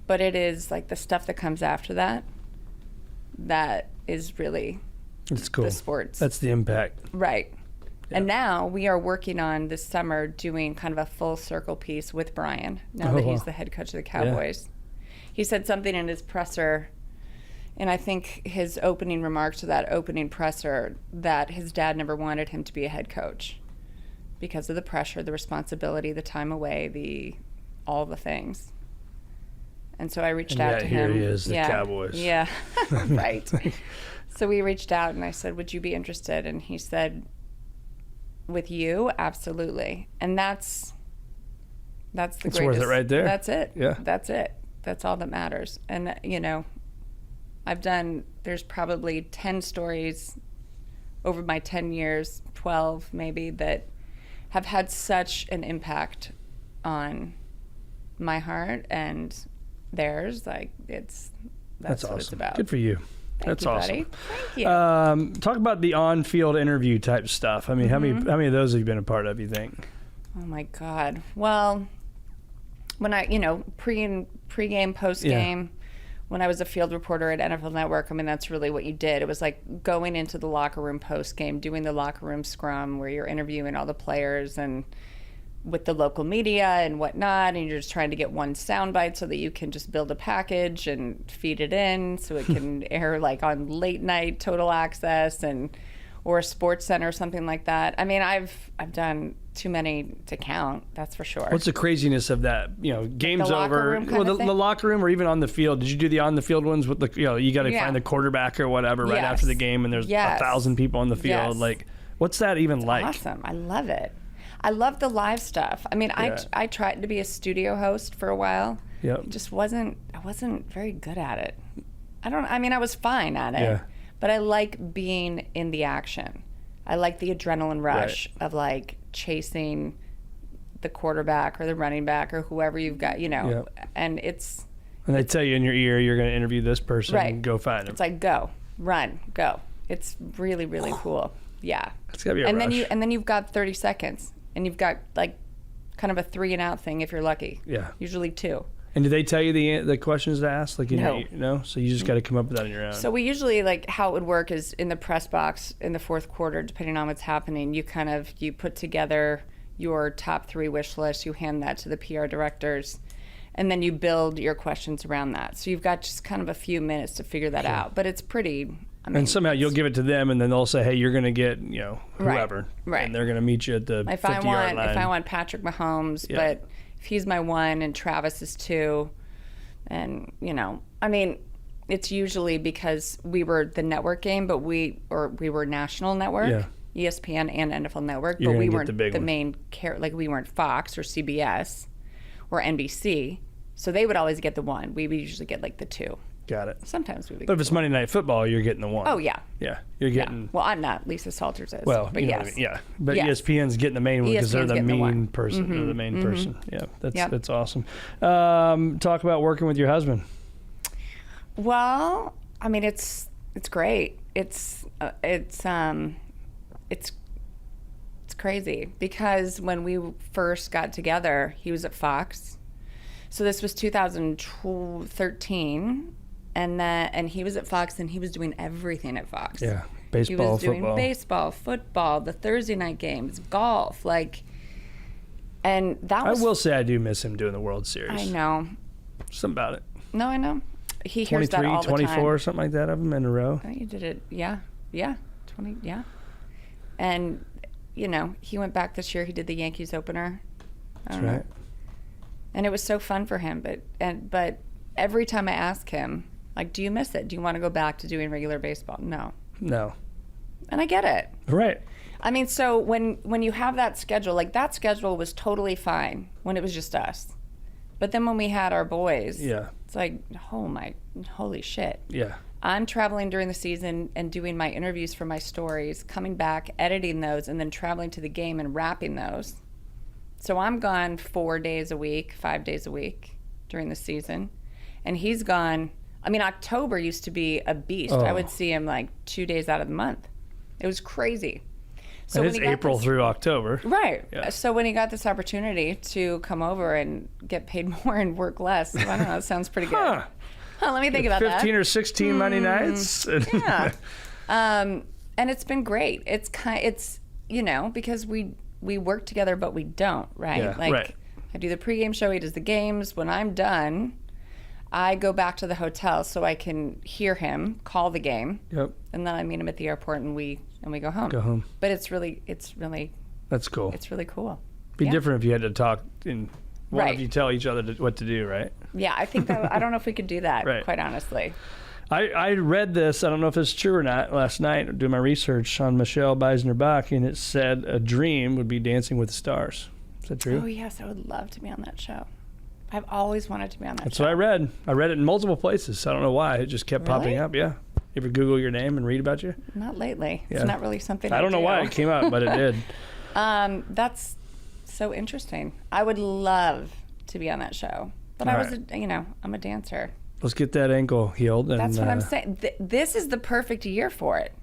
but it is like the stuff that comes after that is really it's cool. The sports. That's the impact. Right. Yeah. And now we are working on this summer doing kind of a full circle piece with Brian now that he's the head coach of the Cowboys. He said something in his presser, and I think his opening remarks to that opening presser, that his dad never wanted him to be a head coach because of the pressure, the responsibility, the time away, all the things. And so I reached out to him. Here he is, the Cowboys. Yeah, right. So we reached out and I said, would you be interested? And he said, with you, absolutely. And that's the greatest. It's worth it right there. That's it. Yeah. That's it. That's all that matters. And, there's probably 10 stories over my 10 years, 12 maybe, that have had such an impact on my heart and theirs. Like that's awesome. what it's about. Good for you. Thank That's you, awesome. buddy. Thank you. Talk about the on-field interview type stuff. I mean, how many of those have you been a part of, you think? Oh my God. Well, when I, pre-game, post-game, when I was a field reporter at NFL Network, I mean, that's really what you did. It was like going into the locker room post-game, doing the locker room scrum where you're interviewing all the players and with the local media and whatnot, and you're just trying to get one soundbite so that you can just build a package and feed it in so it can air like on late night Total Access or Sports Center or something like that. I mean, I've done too many to count, that's for sure. What's the craziness of that? Game's over. The locker room or even on the field. Did you do the on the field ones with the you got to find the quarterback or whatever right after the game and there's 1,000 people on the field? Like, what's that even like? Awesome. I love it. I love the live stuff. I mean, I tried to be a studio host for a while. Yep. I wasn't very good at it. I was fine at it, but I like being in the action. I like the adrenaline rush of like chasing the quarterback or the running back or whoever you've got, and it's. And they tell you in your ear, you're going to interview this person right. and go find them. It's like, go, run, go. It's really, really cool. Yeah. That's got to be a and rush. Then you've got 30 seconds and you've got like kind of a 3 and out thing if you're lucky. Yeah. Usually 2. And do they tell you the questions to ask? Like, No. So you just got to come up with that on your own. So we usually, like, how it would work is in the press box in the fourth quarter, depending on what's happening, you put together your top 3 wish list, you hand that to the PR directors, and then you build your questions around that. So you've got just kind of a few minutes to figure that out. But it's pretty... and somehow you'll give it to them, and then they'll say, hey, you're going to get, whoever. Right. And they're going to meet you at the 50-yard line. If I want Patrick Mahomes, but if he's my 1 and Travis is 2, and, it's usually because we were the network game, but we were national network, ESPN and NFL Network, but we weren't the main like we weren't Fox or CBS or NBC, so they would always get the 1. We would usually get like the 2. Got it. Sometimes we would. But if it's Monday Night Football, you're getting the 1. Oh yeah. Yeah, you're getting. Yeah. Well, I'm not. Lisa Salters is. Well, but you know yes. what I mean. Yeah, but Yes. ESPN's getting the main one because they're the ESPN's getting the main one. person. Mm-hmm. They're the main person. Yeah, Yep. that's awesome. Talk about working with your husband. Well, it's great. It's crazy because when we first got together, he was at Fox. So this was 2013, and he was at Fox, and he was doing everything at Fox. Yeah, baseball, he was doing football. baseball, football, the Thursday night games, golf, and that was. I will say I do miss him doing the World Series. I know. Something about it. No, I know. He hears that all the 24, time. something like that of them in a row. Oh, you did it, yeah, 20, yeah. And he went back this year. He did the Yankees opener. That's right. And it was so fun for him. But every time I ask him, like, do you miss it? Do you want to go back to doing regular baseball? No. And I get it. Right. So when you have that schedule, like that schedule was totally fine when it was just us. But then when we had our boys, it's like, holy shit. Yeah. I'm traveling during the season and doing my interviews for my stories, coming back, editing those, and then traveling to the game and wrapping those. So I'm gone 4 days a week, 5 days a week during the season. And he's gone, October used to be a beast. I would see him like 2 days out of the month. It was crazy. So it's April through October. Right. Yeah. So when he got this opportunity to come over and get paid more and work less, I don't know, it sounds pretty good. Let me think about 15 or 16 Monday nights. Yeah. And it's been great. It's because we work together, but we don't, right? Yeah, right. I do the pregame show, he does the games. When I'm done, I go back to the hotel so I can hear him call the game. Yep. And then I meet him at the airport and we go home. Go home. But it's really that's cool. It's really cool. Be different if you had to talk in one Right. of you tell each other what to do, right? Yeah, I think that I don't know if we could do that, Right. quite honestly. I read this, I don't know if it's true or not, last night doing my research on Michelle Beisner-Buck, and it said a dream would be Dancing with the Stars. Is that true? Oh, yes, I would love to be on that show. I've always wanted to be on that That's show. what I read. I read it in multiple places. I don't know why. It just kept popping up. Yeah. You ever Google your name and read about you? Not lately. Yeah. It's not really something I don't know why it came up, but it did. That's so interesting. I would love to be on that show. But I'm a dancer. Let's get that ankle healed. And, That's what I'm saying. This is the perfect year for it.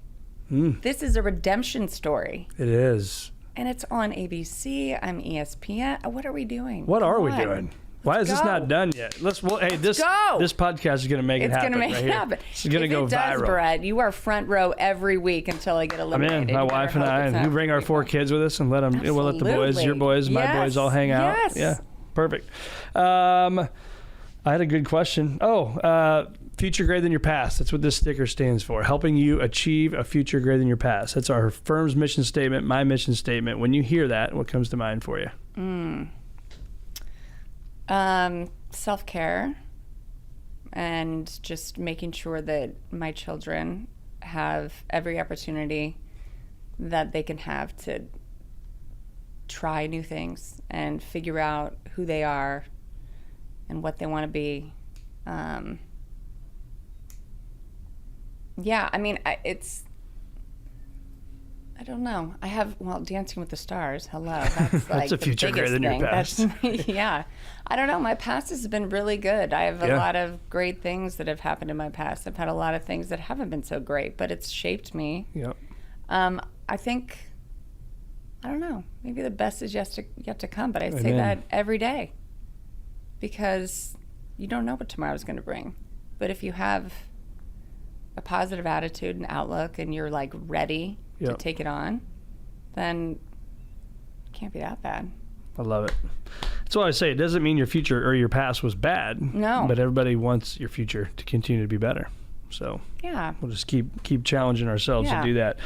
This is a redemption story. It is. And it's on ABC. I'm ESPN. What are we doing? What are we Come on. doing? Why is this not done yet? This podcast is going to make it happen. It's going to make right it here. happen. It's going to go if it viral. does, Brett, you are front row every week until I get I'm eliminated. in. My wife and I, and we bring our 4 kids with us and let them. We'll let the boys, your boys, my boys, all hang out. Yes. Yeah, perfect. I had a good question. Future greater than your past. That's what this sticker stands for. Helping you achieve a future greater than your past. That's our firm's mission statement, my mission statement. When you hear that, what comes to mind for you? Self-care and just making sure that my children have every opportunity that they can have to try new things and figure out who they are and what they want to be. I don't know. I have, Dancing with the Stars. Hello. That's like That's a future greater than your past. Yeah. I don't know. My past has been really good. I have a lot of great things that have happened in my past. I've had a lot of things that haven't been so great, but it's shaped me. Yep. I think, I don't know, maybe the best is yet to come, but I say that every day because you don't know what tomorrow's going to bring. But if you have a positive attitude and outlook and you're like ready to take it on, then it can't be that bad. I love it. That's why I say it doesn't mean your future or your past was bad. No. But everybody wants your future to continue to be better. So we'll just keep challenging ourselves to do that.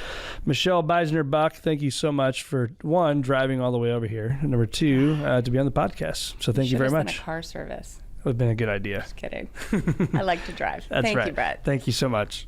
Michelle Beisner-Buck, thank you so much for, one, driving all the way over here, and number two, to be on the podcast. So thank you very much. A car service. That would have been a good idea. Just kidding. I like to drive. That's Thank right. you, Brett. Thank you so much.